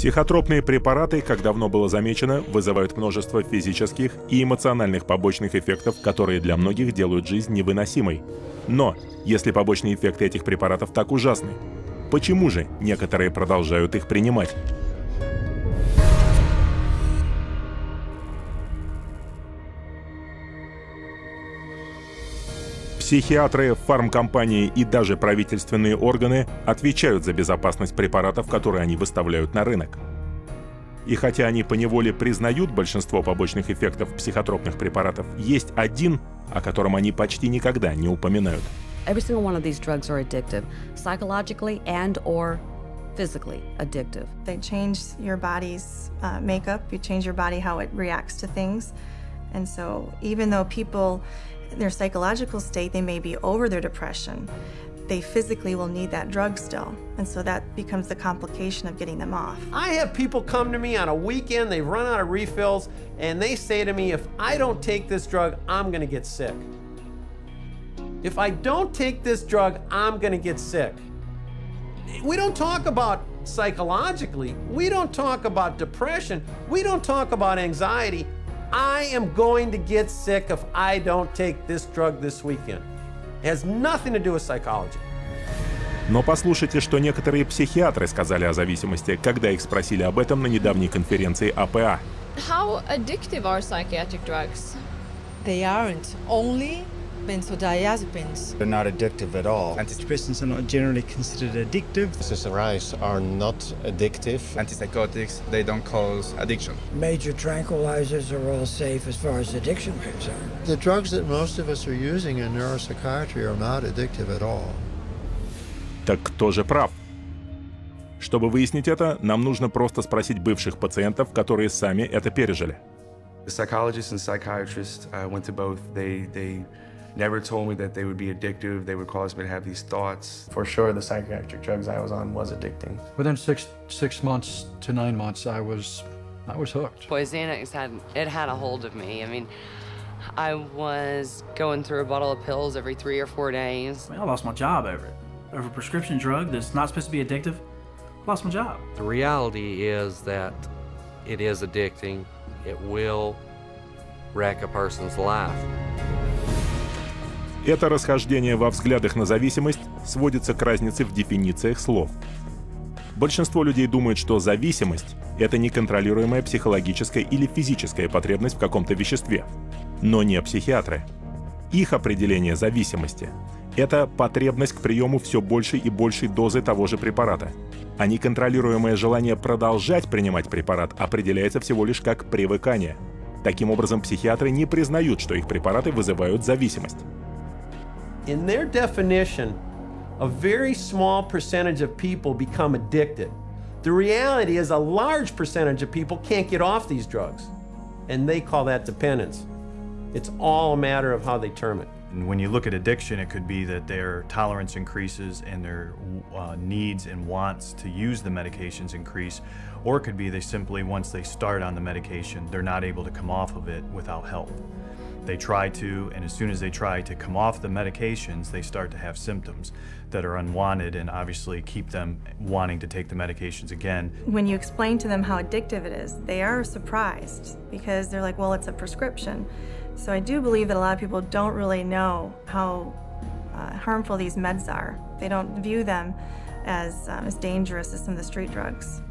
Психотропные препараты, как давно было замечено, вызывают множество физических и эмоциональных побочных эффектов, которые для многих делают жизнь невыносимой. Но, если побочные эффекты этих препаратов так ужасны, почему же некоторые продолжают их принимать? Психиатры, фармкомпании и даже правительственные органы отвечают за безопасность препаратов, которые они выставляют на рынок. И хотя они поневоле признают большинство побочных эффектов психотропных препаратов, есть один, о котором они почти никогда не упоминают. Every single one of these drugs are addictive, psychologically and or physically addictive. They change your body's makeup, you change your body how it reacts to things. And so even though people, in their psychological state, they may be over their depression, they physically will need that drug still. And so that becomes the complication of getting them off. I have people come to me on a weekend, they've run out of refills, and they say to me, if I don't take this drug, I'm gonna get sick. If I don't take this drug, I'm gonna get sick. We don't talk about psychologically, we don't talk about depression, we don't talk about anxiety. I am going to get sick if I don't take this drug this weekend. It has nothing to do with psychology. Но послушайте, что некоторые психиатры сказали о зависимости, когда их спросили об этом на недавней конференции АПА. How addictive are psychiatric drugs? They aren't. Only benzodiazepines. They're not addictive at all. Antidepressants are not generally considered addictive. SSRIs are not addictive. Antipsychotics, they don't cause addiction. Major tranquilizers are all safe as far as addiction is concerned. The drugs that most of us are using in neuropsychiatry are not addictive at all. Так кто же прав? Чтобы выяснить это, нам нужно просто спросить бывших пациентов, которые сами это пережили. The psychologists and psychiatrists, I went to both. They never told me that they would be addictive. They would cause me to have these thoughts. For sure, the psychiatric drugs I was on was addicting. Within six months to 9 months, I was hooked. Boy, Xanax had a hold of me. I mean, I was going through a bottle of pills every 3 or 4 days. I lost my job over it. Over a prescription drug that's not supposed to be addictive, I lost my job. The reality is that it is addicting. It will wreck a person's life. Это расхождение во взглядах на зависимость сводится к разнице в дефинициях слов. Большинство людей думают, что зависимость — это неконтролируемая психологическая или физическая потребность в каком-то веществе. Но не психиатры. Их определение зависимости — это потребность к приему все большей и большей дозы того же препарата. А неконтролируемое желание продолжать принимать препарат определяется всего лишь как привыкание. Таким образом, психиатры не признают, что их препараты вызывают зависимость. In their definition, a very small percentage of people become addicted. The reality is a large percentage of people can't get off these drugs, and they call that dependence. It's all a matter of how they term it. And when you look at addiction, it could be that their tolerance increases and their needs and wants to use the medications increase, or it could be they simply, once they start on the medication, they're not able to come off of it without help. They try to, and as soon as they try to come off the medications, they start to have symptoms that are unwanted and obviously keep them wanting to take the medications again. When you explain to them how addictive it is, they are surprised because they're like, well, it's a prescription. So I do believe that a lot of people don't really know how harmful these meds are. They don't view them as dangerous as some of the street drugs.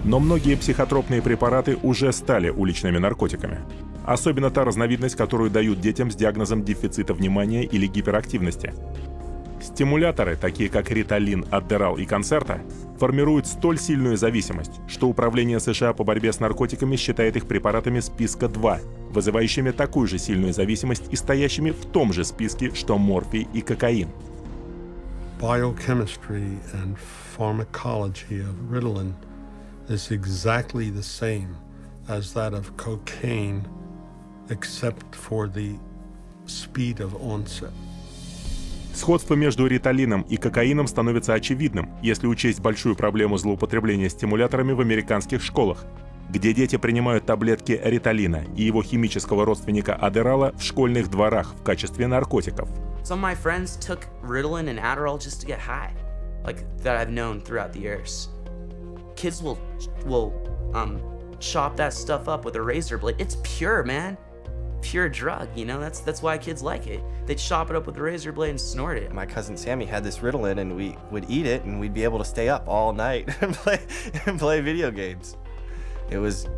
Но многие психотропные препараты уже стали уличными наркотиками. Особенно та разновидность, которую дают детям с диагнозом дефицита внимания или гиперактивности. Стимуляторы, такие как риталин, аддерал и концерта, формируют столь сильную зависимость, что Управление США по борьбе с наркотиками считает их препаратами списка 2, вызывающими такую же сильную зависимость и стоящими в том же списке, что морфий и кокаин. Biochemistry and pharmacology of Ritalin is exactly the same as that of cocaine, except for the speed of onset. Сходство между риталином и кокаином становится очевидным, если учесть большую проблему злоупотребления стимуляторами в американских школах, где дети принимают таблетки риталина и его химического родственника аддерала в школьных дворах в качестве наркотиков. Some of my friends took Ritalin and Adderall just to get high, like that I've known throughout the years. kids will chop that stuff up with a razor blade. It's pure, man. Pure drug, you know? That's why kids like it. They'd chop it up with a razor blade and snort it. My cousin Sammy had this Ritalin, and we would eat it, and we'd be able to stay up all night and play video games. It was,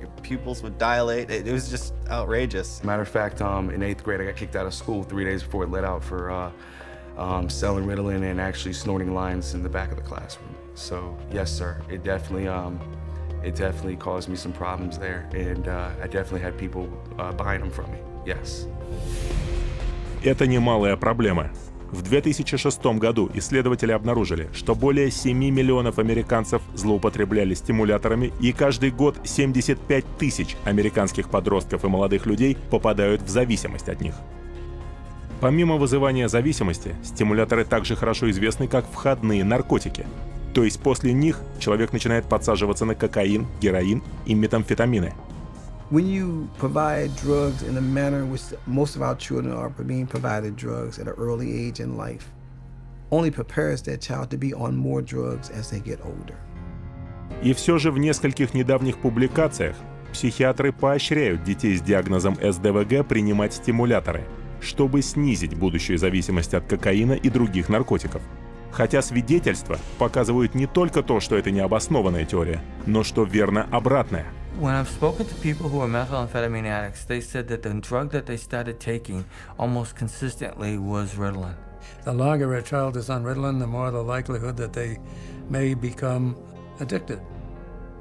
your pupils would dilate. It was just outrageous. Matter of fact, in 8th grade, I got kicked out of school 3 days before it let out for selling Ritalin and actually snorting lines in the back of the classroom. So yes, sir, it definitely caused me some problems there, and I definitely had people buying them from me. Yes. Это немалая проблема. В 2006 году исследователи обнаружили, что более 7 миллионов американцев злоупотребляли стимуляторами, и каждый год 75 тысяч американских подростков и молодых людей попадают в зависимость от них. Помимо вызывания зависимости, стимуляторы также хорошо известны как входные наркотики. То есть после них человек начинает подсаживаться на кокаин, героин и метамфетамины. When you provide drugs in the manner in which most of our children are being provided drugs at an early age in life, only prepares that child to be on more drugs as they get older. И все же в нескольких недавних публикациях психиатры поощряют детей с диагнозом СДВГ принимать стимуляторы, чтобы снизить будущую зависимость от кокаина и других наркотиков. Хотя свидетельства показывают не только то, что это необоснованная теория, но что верно обратное. When I've spoken to people who are methamphetamine addicts, they said that the drug that they started taking almost consistently was Ritalin. The longer a child is on Ritalin, the more the likelihood that they may become addicted,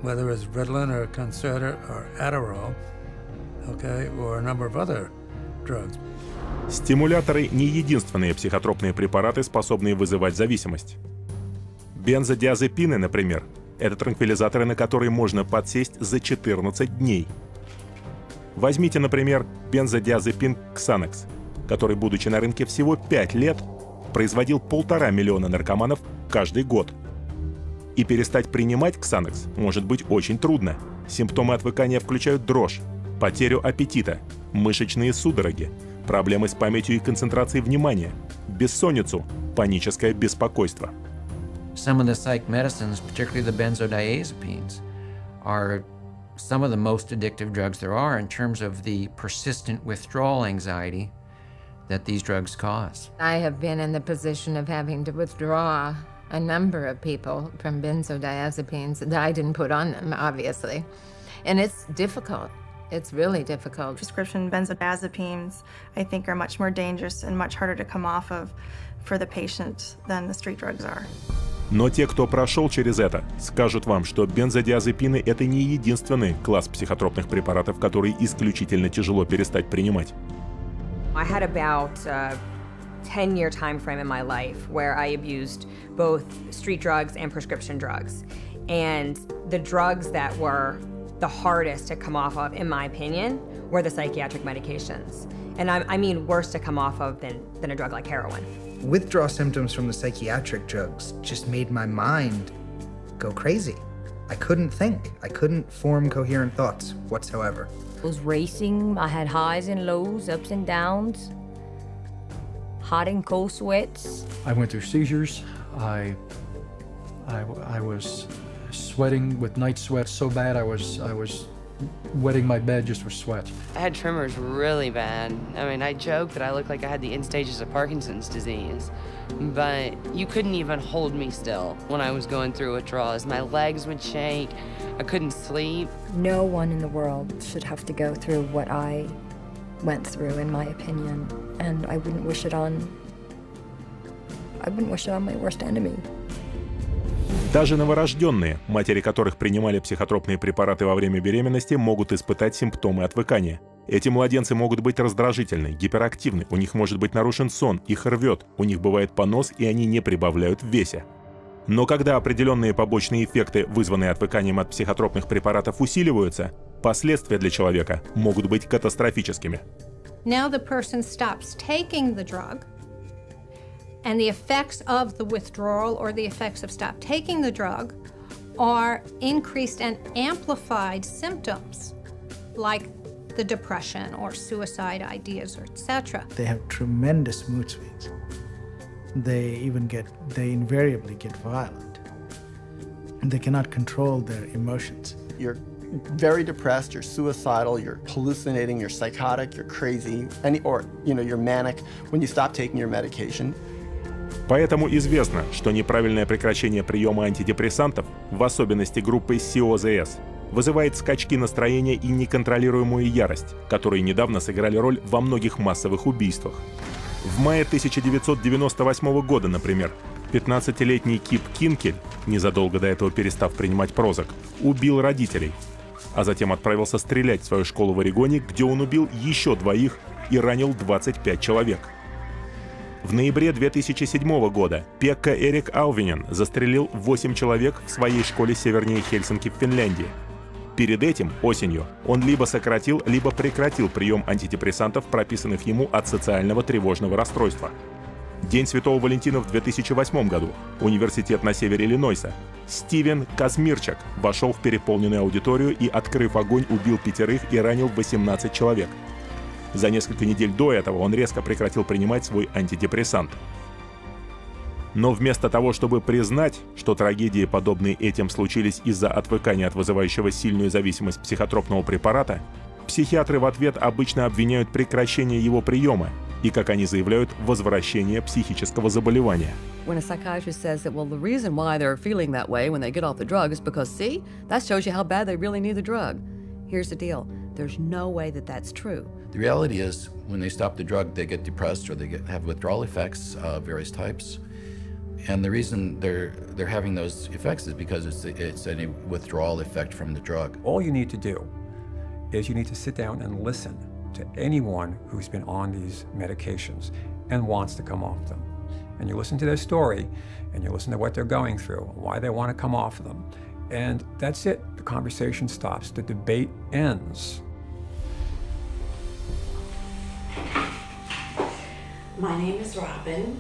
whether it's Ritalin or Concerta or Adderall, okay, or a number of other drugs. Стимуляторы не единственные психотропные препараты, способные вызывать зависимость. Бензодиазепины, например, это транквилизаторы, на которые можно подсесть за 14 дней. Возьмите, например, бензодиазепин Xanax, который, будучи на рынке всего 5 лет, производил 1,5 миллиона наркоманов каждый год. И перестать принимать Xanax может быть очень трудно. Симптомы отвыкания включают дрожь, потерю аппетита, мышечные судороги, проблемы с памятью и концентрацией внимания, бессонницу, паническое беспокойство. Some of the psych medicines, particularly the benzodiazepines, are some of the most addictive drugs there are in terms of the persistent withdrawal anxiety that these drugs cause. I have been in the position of having to withdraw a number of people from benzodiazepines that I didn't put on them, obviously. And it's difficult. It's really difficult. Prescription benzodiazepines, I think, are much more dangerous and much harder to come off of for the patient than the street drugs are. Но те, кто прошел через это, скажут вам, что бензодиазепины — это не единственный класс психотропных препаратов, который исключительно тяжело перестать принимать. I had about a 10-year time frame in my life where I abused both street drugs and prescription drugs. And the drugs that were the hardest to come off of, in my opinion, were the psychiatric medications. And I mean worse to come off of than a drug like heroin. Withdrawal symptoms from the psychiatric drugs just made my mind go crazy. I couldn't think. I couldn't form coherent thoughts whatsoever. I was racing. I had highs and lows, ups and downs, hot and cold sweats. I went through seizures. I was sweating with night sweats so bad I was wetting my bed just with sweat. I had tremors really bad. I mean, I joke that I looked like I had the end stages of Parkinson's disease, but you couldn't even hold me still when I was going through withdrawals. My legs would shake. I couldn't sleep. No one in the world should have to go through what I went through, in my opinion, and I wouldn't wish it on my worst enemy. Даже новорожденные, матери которых принимали психотропные препараты во время беременности, могут испытать симптомы отвыкания. Эти младенцы могут быть раздражительны, гиперактивны, у них может быть нарушен сон, их рвет, у них бывает понос, и они не прибавляют в весе. Но когда определенные побочные эффекты, вызванные отвыканием от психотропных препаратов, усиливаются, последствия для человека могут быть катастрофическими. Now the person stops taking the drug, and the effects of the withdrawal or the effects of stop taking the drug are increased and amplified symptoms like the depression or suicide ideas, or etc. They have tremendous mood swings. They invariably get violent. and they cannot control their emotions. You're very depressed, you're suicidal, you're hallucinating, you're psychotic, you're crazy, you're manic when you stop taking your medication. Поэтому известно, что неправильное прекращение приема антидепрессантов, в особенности группы СОЗС, вызывает скачки настроения и неконтролируемую ярость, которые недавно сыграли роль во многих массовых убийствах. В мае 1998 года, например, 15-летний Кип Кинкель, незадолго до этого перестав принимать прозак, убил родителей, а затем отправился стрелять в свою школу в Орегоне, где он убил еще 2 и ранил 25 человек. В ноябре 2007 года Пекка Эрик Аувинен застрелил 8 человек в своей школе севернее Хельсинки в Финляндии. Перед этим, осенью, он либо сократил, либо прекратил прием антидепрессантов, прописанных ему от социального тревожного расстройства. День Святого Валентина в 2008 году. Университет на севере Иллинойса. Стивен Казмирчак вошел в переполненную аудиторию и, открыв огонь, убил 5 и ранил 18 человек. За несколько недель до этого он резко прекратил принимать свой антидепрессант. Но вместо того, чтобы признать, что трагедии, подобные этим, случились из-за отвыкания от вызывающего сильную зависимость психотропного препарата, психиатры в ответ обычно обвиняют прекращение его приема и, как они заявляют, возвращение психического заболевания. When a psychiatrist says that, well, the reason why they're feeling that way when they get off the drug is because, see, that shows you how bad they really need the drug. Here's the deal. There's no way that that's true. The reality is, when they stop the drug, they get depressed or they have withdrawal effects of various types. And the reason they're having those effects is because it's a withdrawal effect from the drug. All you need to do is you need to sit down and listen to anyone who's been on these medications and wants to come off them. And you listen to their story, and you listen to what they're going through, why they want to come off them. And that's it. The conversation stops. The debate ends. My name is Robin,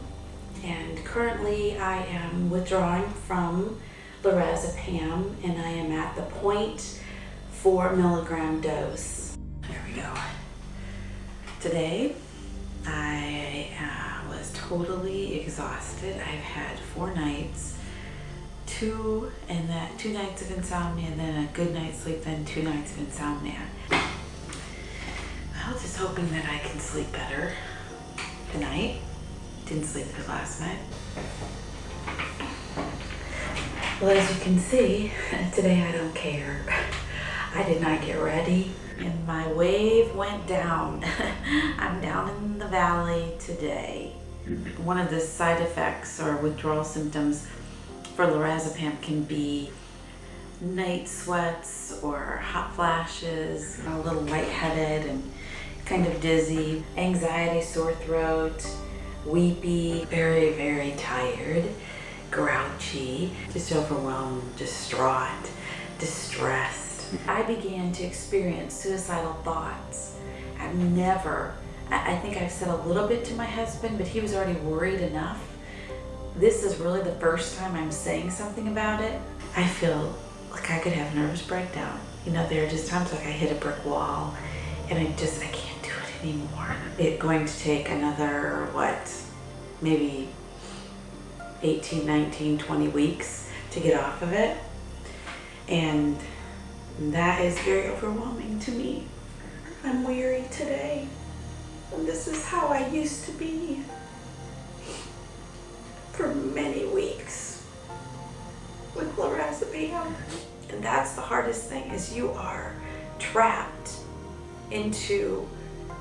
and currently I am withdrawing from lorazepam, and I am at the 0.4 milligram dose. There we go. Today, I was totally exhausted. I've had 4 nights, 2 nights of insomnia, and then a good night's sleep, then 2 nights of insomnia. I was just hoping that I can sleep better tonight. Didn't sleep good last night. Well, as you can see, today I don't care. I did not get ready, and my wave went down. I'm down in the valley today. One of the side effects or withdrawal symptoms for lorazepam can be night sweats or hot flashes, a little lightheaded and kind of dizzy, anxiety, sore throat, weepy, very, very tired, grouchy, just overwhelmed, distraught, distressed. I began to experience suicidal thoughts. I think I've said a little bit to my husband, but he was already worried enough. This is really the first time I'm saying something about it. I feel like I could have a nervous breakdown. You know, there are just times like I hit a brick wall and I can't do it anymore. It's going to take another, maybe 18, 19, 20 weeks to get off of it. And that is very overwhelming to me. I'm weary today. And this is how I used to be for many weeks with lorazepam. And that's the hardest thing, is you are trapped into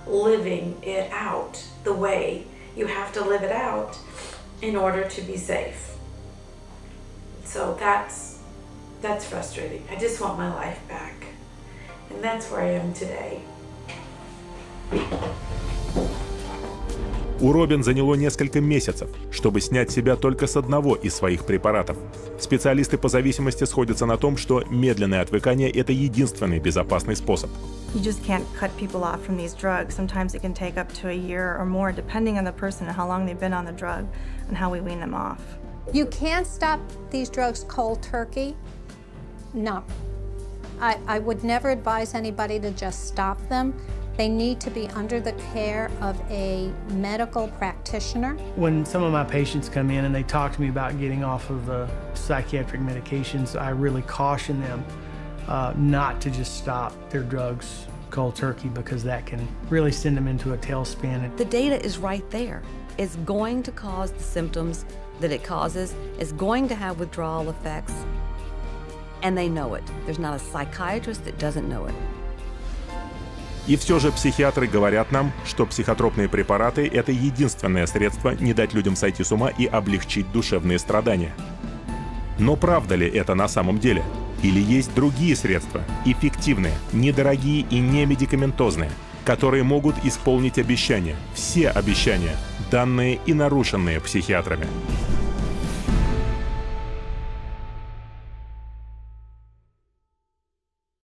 living it out the way you have to live it out in order to be safe. So that's frustrating. I just want my life back. And that's where I am today. У Робин заняло несколько месяцев, чтобы снять себя только с одного из своих препаратов. Специалисты по зависимости сходятся на том, что медленное отвыкание – это единственный безопасный способ. You just can't cut people off from these drugs. Sometimes it can take up to a year or more, depending on the person and how long they've been on the drug and how we wean them off. You can't stop these drugs cold turkey. No. I would never advise anybody to just stop them. They need to be under the care of a medical practitioner. When some of my patients come in and they talk to me about getting off of the psychiatric medications, I really caution them not to just stop their drugs cold turkey, because that can really send them into a tailspin. The data is right there. It's going to cause the symptoms that it causes. It's going to have withdrawal effects, and they know it. There's not a psychiatrist that doesn't know it. И все же психиатры говорят нам, что психотропные препараты – это единственное средство не дать людям сойти с ума и облегчить душевные страдания. Но правда ли это на самом деле? Или есть другие средства, эффективные, недорогие и не медикаментозные, которые могут исполнить обещания, все обещания, данные и нарушенные психиатрами?